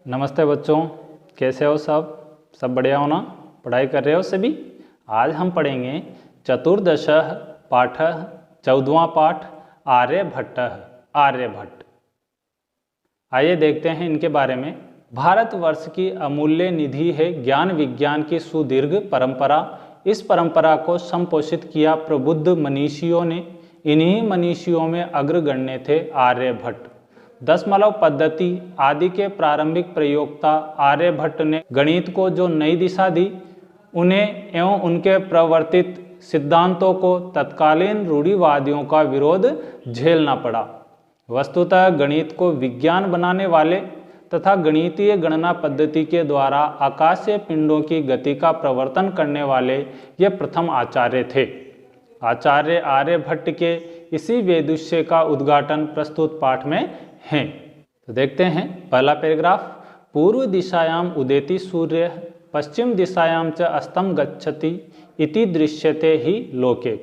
नमस्ते बच्चों, कैसे हो सब बढ़िया हो ना? पढ़ाई कर रहे हो सभी? आज हम पढ़ेंगे चतुर्दशः पाठः 14वां पाठ आर्यभट्ट। आइए देखते हैं इनके बारे में। भारतवर्ष की अमूल्य निधि है ज्ञान विज्ञान की सुदीर्घ परंपरा। इस परंपरा को संपोषित किया प्रबुद्ध मनीषियों ने। इन्हीं मनीषियों में अग्रगण्य थे आर्यभट्ट। दशमलव पद्धति आदि के प्रारंभिक प्रयोक्ता आर्यभट्ट ने गणित को जो नई दिशा दी, उन्हें एवं उनके प्रवर्तित सिद्धांतों को तत्कालीन रूढ़िवादियों का विरोध झेलना पड़ा। वस्तुतः गणित को विज्ञान बनाने वाले तथा गणितीय गणना पद्धति के द्वारा आकाशीय पिंडों की गति का प्रवर्तन करने वाले ये प्रथम आचार्य थे। आचार्य आर्यभट्ट के इसी वेदुष्य का उद्घाटन प्रस्तुत पाठ में है। तो देखते हैं पहला पैराग्राफ। पूर्व दिशायाम उदेति सूर्य पश्चिम दिशायाम च अस्तम गच्छति इति दृश्यते ही लोके।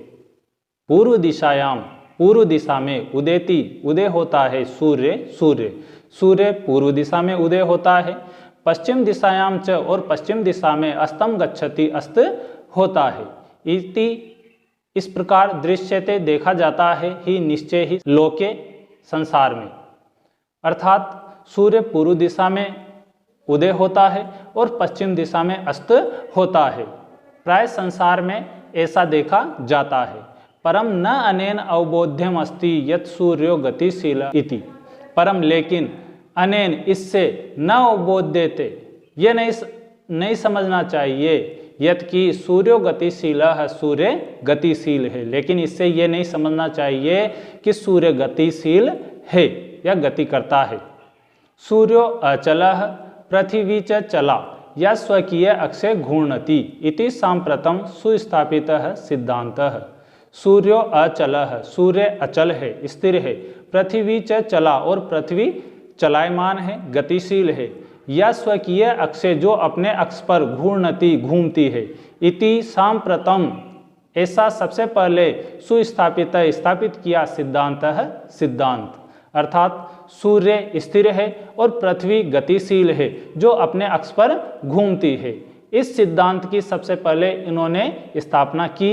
पूर्व दिशायाम, पूर्व दिशा में, उदेति उदय होता है, सूर्य पूर्व दिशा में उदय होता है। पश्चिम दिशायाम च, और पश्चिम दिशा में, अस्तम गच्छति अस्त होता है। इति इस प्रकार दृश्यते देखा जाता है, ही निश्चय ही, लोके संसार में। अर्थात सूर्य पूर्व दिशा में उदय होता है और पश्चिम दिशा में अस्त होता है। प्राय संसार में ऐसा देखा जाता है। परम न अनेन अवबोध्यम अस्ति यत् सूर्यो गतिशील इति। परम लेकिन अनेन इससे न अवबोध्यते, ये नहीं समझना चाहिए, यत् कि सूर्यो गतिशील है, सूर्य गतिशील है। लेकिन इससे ये नहीं समझना चाहिए कि सूर्य गतिशील है या गति करता है। सूर्यो अचलः पृथ्वी च चला या स्वकीय अक्षय घूर्णति इति सांप्रतम सुस्थापितः सिद्धांतः। सूर्यो अचलः, सूर्य अचल है, स्थिर है। पृथ्वी च चला, और पृथ्वी चलायमान है, गतिशील है। या स्वकीय अक्षय, जो अपने अक्ष पर घूर्णति घूमती है। इति सांप्रतम, ऐसा सबसे पहले सुस्थापित स्थापित किया सिद्धांतः, सिद्धांत। अर्थात सूर्य स्थिर है और पृथ्वी गतिशील है, जो अपने अक्ष पर घूमती है। इस सिद्धांत की सबसे पहले इन्होंने स्थापना की।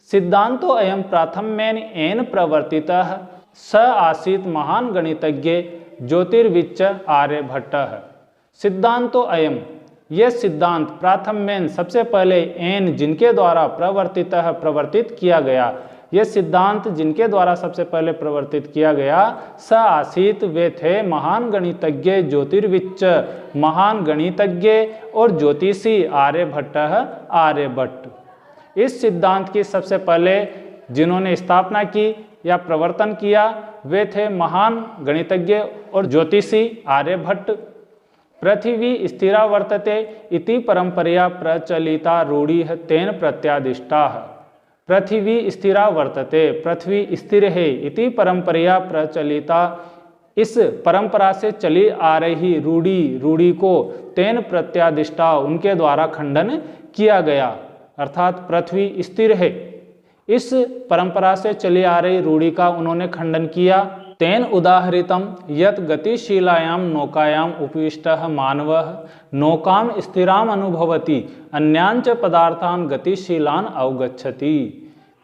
सिद्धांतो अयम प्राथम्येन येन प्रवर्तितः स आसीत् महान गणितज्ञ ज्योतिर्विच्च आर्यभट्टः। सिद्धांतो अयम, यह सिद्धांत प्राथम्येन सबसे पहले, एन जिनके द्वारा, प्रवर्तित किया गया, यह सिद्धांत जिनके द्वारा सबसे पहले प्रवर्तित किया गया, स आसीत, वे थे महान गणितज्ञ ज्योतिर्विच्च, महान गणितज्ञ और ज्योतिषी आर्यभट्ट, आर्यभट्ट। इस सिद्धांत की सबसे पहले जिन्होंने स्थापना की या प्रवर्तन किया, वे थे महान गणितज्ञ और ज्योतिषी आर्यभट्ट। पृथ्वी स्थिरा वर्तते इति परंपरया प्रचलिता रूढ़ि तेन प्रत्यादिष्टा। पृथ्वी स्थिरा वर्तते, पृथ्वी स्थिर है, इति परंपरया प्रचलिता, इस परंपरा से चली आ रही रूढ़ी को तेन प्रत्यादिष्टा, उनके द्वारा खंडन किया गया। अर्थात पृथ्वी स्थिर है, इस परंपरा से चली आ रही रूढ़ी का उन्होंने खंडन किया। तेन उदाहरितम यत् गतिशीलायां नौकायां उपविष्टः मानवः नौकां स्थिराम अनुभवति अन्यांच पदार्थान गतिशीलान अवगच्छति।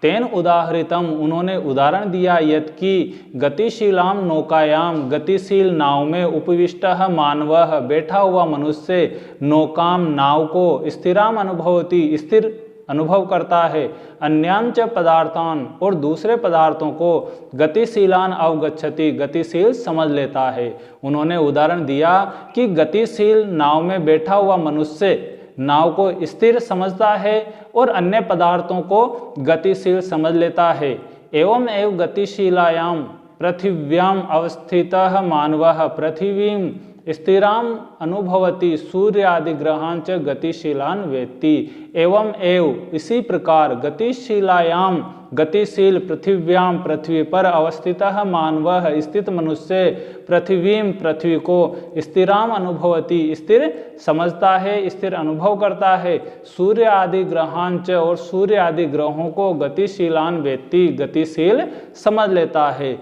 तेन उदाहरितम, उन्होंने उदाहरण दिया, यत् कि गतिशीलाम नौकायाम, गतिशील नाव में, उपविष्टः मानवः, बैठा हुआ मनुष्य, नौकाम नाव को, स्थिराम अनुभवति, स्थिर अनुभव करता है, अन्यांच पदार्थान, और दूसरे पदार्थों को, गतिशीलान अवगच्छति, गतिशील समझ लेता है। उन्होंने उदाहरण दिया कि गतिशील नाव में बैठा हुआ मनुष्य नाव को स्थिर समझता है और अन्य पदार्थों को गतिशील समझ लेता है। एवं एव गतिशीलायाम पृथिव्याम अवस्थितः मानवः पृथिवीं स्थिराम अनुभवति सूर्यादि ग्रहां च गतिशीलान वेत्ति। एवं एव, इसी प्रकार, गतिशीलायाम, गतिशील, पृथिव्याम, पृथ्वी पर, अवस्थितः मानवः, स्थित मनुष्य, पृथ्वीं, पृथ्वी को, स्थिराम अनुभवति, स्थिर समझता है, स्थिर अनुभव करता है, सूर्य आदि ग्रहांच, और सूर्य आदि ग्रहों को, गतिशीलान वेत्ति, गतिशील समझ लेता है।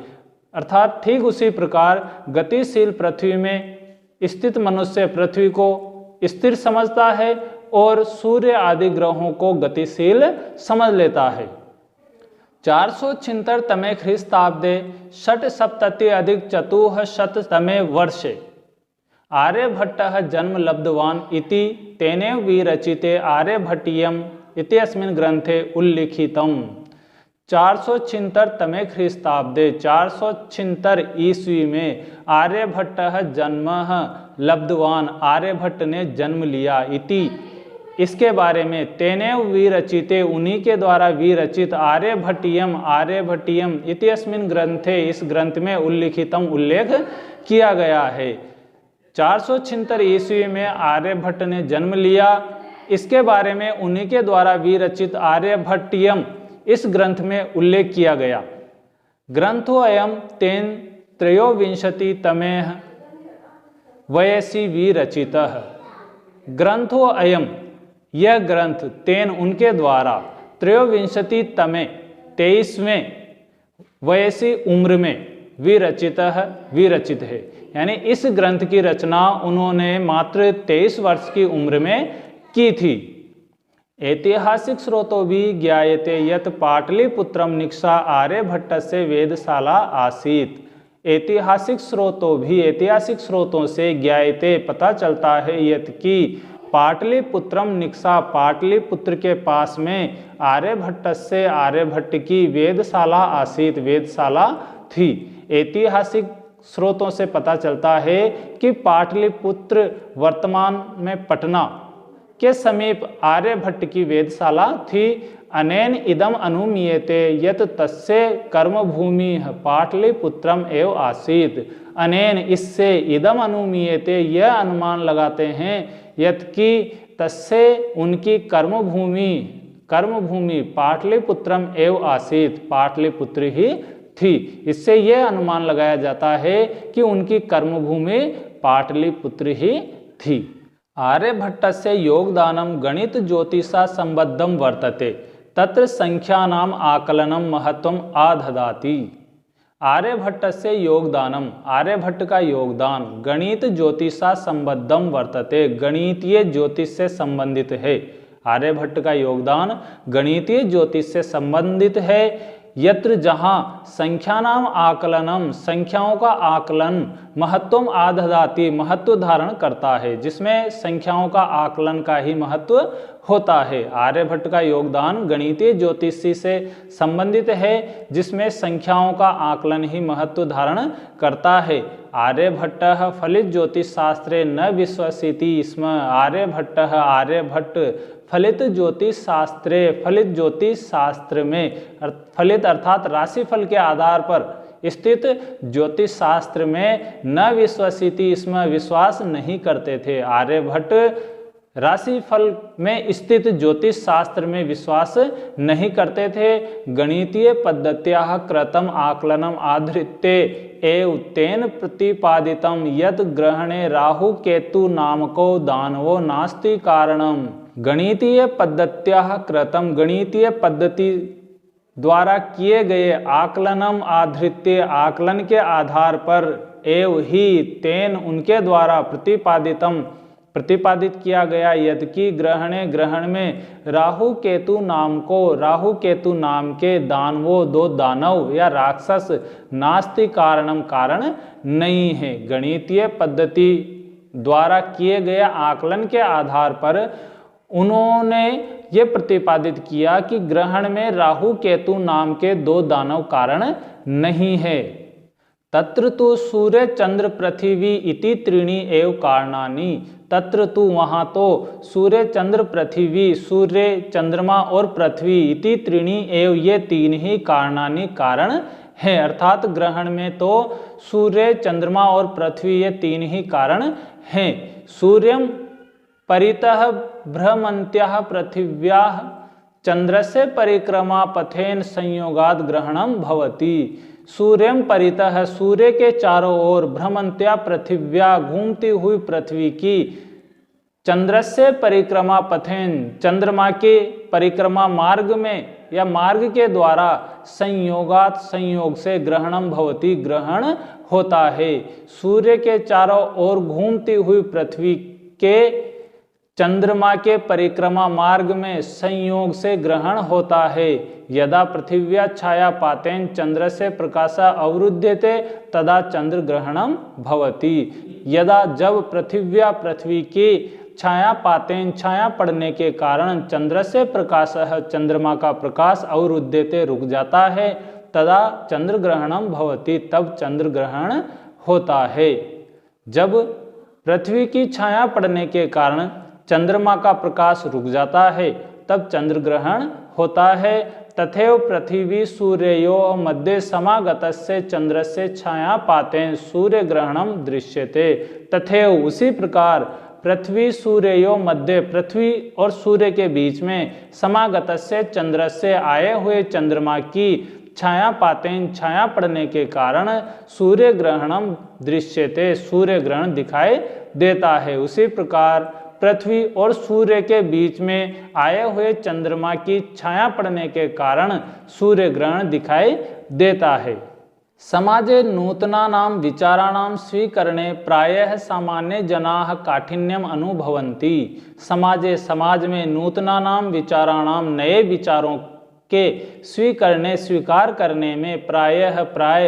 अर्थात ठीक उसी प्रकार गतिशील पृथ्वी में स्थित मनुष्य पृथ्वी को स्थिर समझता है और सूर्य आदि ग्रहों को गतिशील समझ लेता है। 476 तमे ख्रीस्ताब्दे षट सप्तति अधिक चतुःशततमे वर्षे आर्यभट्टः जन्म लब्धवान् इति तेनैव विरचिते आर्यभट्टीयम् इत्यस्मिन् ग्रन्थे उल्लिखितम्। 476 तमे ख्रीस्ताब्दे 476 ईस्वी में आर्यभट्टः जन्मः लब्धवान्, आर्यभट्ट ने जन्म लिया, इति इसके बारे में, तेनैव विरचिते उन्हीं के द्वारा विरचित, आर्यभट्टीयम इत्यस्मिन् ग्रंथे इस ग्रंथ में उल्लिखितम उल्लेख किया गया है। 476 ईस्वी में आर्यभट्ट ने जन्म लिया, इसके बारे में उन्हीं के द्वारा विरचित आर्यभट्टीयम इस ग्रंथ में उल्लेख किया गया। ग्रंथोऽयं तेन त्रयोविंशतितमे वयसि विरचितः। ग्रंथोऽयं यह ग्रंथ तेन उनके द्वारा त्रयोविंशतितमे 23वें वयसी उम्र में विरचित है, यानी इस ग्रंथ की रचना उन्होंने मात्र 23 वर्ष की उम्र में की थी। ऐतिहासिक स्रोतों भी ज्ञायते यत् पाटलिपुत्रम निक्षा आर्यभट्टस्य वेदशाला आसीत्। ऐतिहासिक स्रोतों से ज्ञायते पता चलता है यत् कि पाटलिपुत्रम निक्षा, पाटलिपुत्र के पास में आर्यभट्टस्य, आर्यभट्ट की वेदशाला आसीत्, वेदशाला थी। ऐतिहासिक स्रोतों से पता चलता है कि पाटलिपुत्र वर्तमान में पटना के समीप आर्यभट्ट की वेदशाला थी। अनेन इदम अनुमीयते यत् तस्य कर्मभूमि पाटलिपुत्रम एव आसीत्। अनेन इससे इदम अनुमीयते यह अनुमान लगाते हैं यत् कि तस्य उनकी कर्मभूमि पाटलिपुत्रम एव आसीत्, पाटलिपुत्र ही थी। इससे यह अनुमान लगाया जाता है कि उनकी कर्मभूमि पाटलिपुत्र ही थी। आर्यभट्टस्य योगदानं गणित ज्योतिषा संबद्धं वर्तते, तत्र संख्यानाम आकलनम महत्वम आदधाति। आर्यभट्टस्य योगदानम, आर्यभट्ट का योगदान गणित ज्योतिषा संबद्धम वर्तते, गणितीय ज्योतिष से संबंधित है। आर्यभट्ट का योगदान गणितीय ज्योतिष से संबंधित है। यत्र जहाँ संख्यानाम आकलनम, संख्याओं का आकलन, महत्वम आदधाति, महत्व धारण करता है, जिसमें संख्याओं का आकलन का ही महत्व होता है। आर्यभट्ट का योगदान गणितीय ज्योतिषी से संबंधित है, जिसमें संख्याओं का आकलन ही महत्व धारण करता है। आर्यभट्टः फलित ज्योतिष शास्त्रे न विश्वसिति स्म। आर्यभट्ट फलित ज्योतिष शास्त्रे, फलित ज्योतिष शास्त्र में, फलित अर्थात राशिफल के आधार पर स्थित ज्योतिष शास्त्र में न विश्वसिति इसमें विश्वास नहीं करते थे। आर्यभट्ट राशिफल में स्थित ज्योतिष शास्त्र में विश्वास नहीं करते थे। गणितीय पद्धत्याः कृतम आकलनम आधृत्य एव तेन प्रतिपादितम यत् ग्रहणे राहु केतु नामको दानवो नास्ति कारणम। गणितीय पद्धत्याः कृतम, गणितीय पद्धति द्वारा किए गए आकलनम आधृत्य, आकलन के आधार पर, एव ही तेन उनके द्वारा प्रतिपादित किया गया यद्कि ग्रहण में राहु केतु नाम के दानवो, दो दानव या राक्षस, नास्ति कारणम, कारण नहीं है। गणितीय पद्धति द्वारा किए गए आकलन के आधार पर उन्होंने ये प्रतिपादित किया कि ग्रहण में राहु केतु नाम के दो दानव कारण नहीं है। तत्र तु सूर्य चंद्र पृथ्वी इति त्रीणि एव कारणानि। तत्र तु वहाँ तो सूर्य चंद्र पृथ्वी, सूर्य चंद्रमा और पृथ्वी, इति त्रीणि एव ये तीन ही कारणानि कारण हैं। अर्थात ग्रहण में तो सूर्य चंद्रमा और पृथ्वी ये तीन ही कारण हैं। सूर्यम परितः भ्रमन्त्याः पृथिव्याः चंद्रस्य परिक्रमा पथेन संयोगाद ग्रहणम भवति। सूर्यम परितः, सूर्य के चारों ओर, भ्रमन्त्या पृथिव्या, घूमती हुई पृथ्वी की, चंद्रस्य परिक्रमा पथेन, चंद्रमा के परिक्रमा मार्ग में या मार्ग के द्वारा, संयोगात, संयोग से, ग्रहणम भवति, ग्रहण होता है। सूर्य के चारों ओर घूमती हुई पृथ्वी के चंद्रमा के परिक्रमा मार्ग में संयोग से ग्रहण होता है। यदा पृथिव्या छाया पातेन चंद्रस्य प्रकाशः अवरुध्यते तदा चंद्र ग्रहणम भवति। यदा जब पृथ्वी की छाया पातेन छाया पड़ने के कारण चंद्रस्य प्रकाशः चंद्रमा का प्रकाश अवरुध्यते रुक जाता है, तदा चंद्र ग्रहणम भवति तब चंद्र ग्रहण होता है। जब पृथ्वी की छाया पड़ने के कारण चंद्रमा का प्रकाश रुक जाता है तब चंद्र ग्रहण होता है। तथैव पृथ्वी सूर्ययोः मध्ये समागतस्य चंद्रस्य छाया पातेन सूर्य ग्रहणम दृश्यते। तथैव उसी प्रकार पृथ्वी सूर्ययोः मध्य पृथ्वी और सूर्य के बीच में समागतस्य चंद्रस्य आए हुए चंद्रमा की छाया पातेन छाया पड़ने के कारण सूर्य ग्रहणम दृश्यते सूर्य ग्रहण दिखाई देता है। उसी प्रकार पृथ्वी और सूर्य के बीच में आए हुए चंद्रमा की छाया पड़ने के कारण सूर्य ग्रहण दिखाई देता है। समाजे नूतनानां विचाराणां स्वीकरणे प्रायः सामान्य जनाः काठिन्यम अनुभवन्ति। समाजे समाज में नूतनानां विचाराणां नए विचारों के स्वीकार करने में प्राय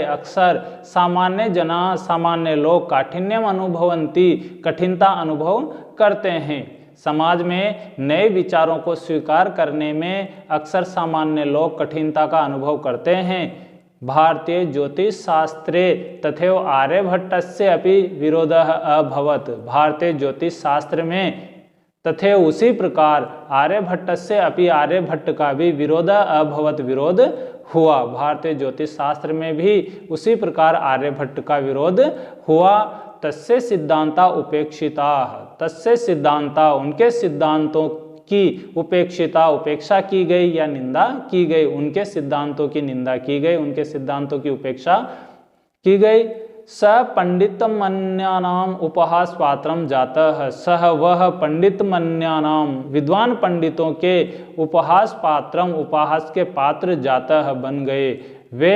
अक्सर सामान्य जना सामान्य लोग काठिन्यम अनुभवन्ति कठिनता अनुभव करते हैं। समाज में नए विचारों को स्वीकार करने में अक्सर सामान्य लोग कठिनता का अनुभव करते हैं। भारतीय ज्योतिष शास्त्रे तथैव आर्यभट्टस्य अपि विरोधः अभवत्। भारतीय ज्योतिष शास्त्र में तथैव उसी प्रकार आर्यभट्टस्य अपि आर्यभट्ट का भी विरोध अभवत विरोध हुआ। भारतीय ज्योतिष शास्त्र में भी उसी प्रकार आर्यभट्ट का विरोध हुआ। तस्य सिद्धांता उपेक्षिता तस्य सिद्धांता उनके सिद्धांतों की उपेक्षा की गई या निंदा की गई। उनके सिद्धांतों की निंदा की गई, उनके सिद्धांतों की उपेक्षा की गई। स पंडितमन्यानाम उपहास पात्रम जातः सह वह पंडितमन्यानाम विद्वान पंडितों के उपहास पात्रम उपहास के पात्र जातः बन गए। वे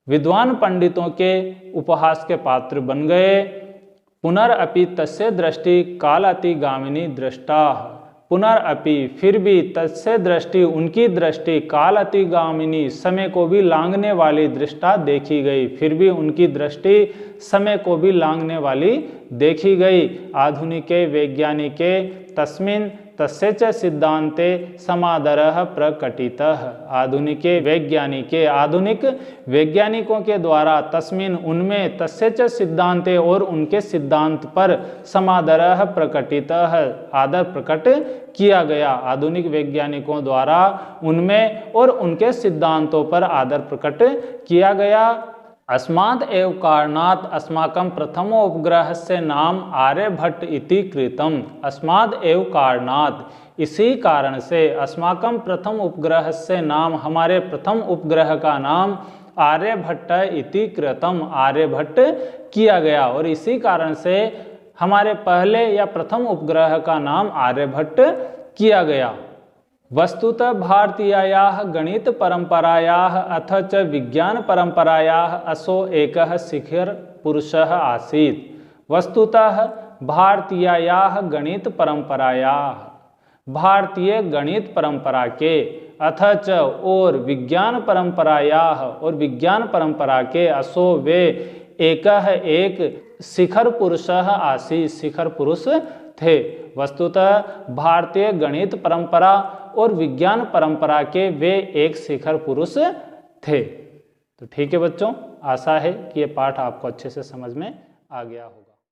विद्वान पंडितों के उपहास के पात्र बन गए। पुनरअपि तस्य दृष्टि कालातिगामिनी दृष्टा पुनरअपि फिर भी तस्य दृष्टि उनकी दृष्टि कालातिगामिनी समय को भी लांघने वाली दृष्टा देखी गई। फिर भी उनकी दृष्टि समय को भी लांघने वाली देखी गई। आधुनिके वैज्ञानिके तस्मिन् तस्य च सिद्धांते समादरः प्रकटितः। आधुनिके वैज्ञानिके आधुनिक वैज्ञानिकों के द्वारा तस्मिन् उनमें तस्य च सिद्धांते और उनके सिद्धांत पर समादरः प्रकटितः आदर प्रकट किया गया। आधुनिक वैज्ञानिकों द्वारा उनमें और उनके सिद्धांतों पर आदर प्रकट किया गया। अस्मात् एव कारणात् अस्माकं प्रथमो उपग्रहस्य नाम आर्यभट्ट इति कृतम्। अस्मात् एव कारणात् इसी कारण से अस्माकं प्रथम उपग्रहस्य नाम हमारे प्रथम उपग्रह का नाम आर्यभट्ट इति कृतम् आर्यभट्ट किया गया। और इसी कारण से हमारे पहले या प्रथम उपग्रह का नाम आर्यभट्ट किया गया। वस्तुतः भारतीयायाः गणित परंपरायाः अथ च विज्ञान परंपरायाः असो एकः शिखर पुरुषः आसीत्। वस्तुतः भारतीयायाः गणित परंपरायाः भारतीय गणित परंपरा के अथ च और विज्ञान परंपरायाः और विज्ञान परंपरा के असो वे एकः एक शिखर पुरुषः आसीत् शिखर पुरुष थे। वस्तुतः भारतीय गणित परंपरा और विज्ञान परंपरा के वे एक शिखर पुरुष थे। तो ठीक है बच्चों, आशा है कि ये पाठ आपको अच्छे से समझ में आ गया होगा।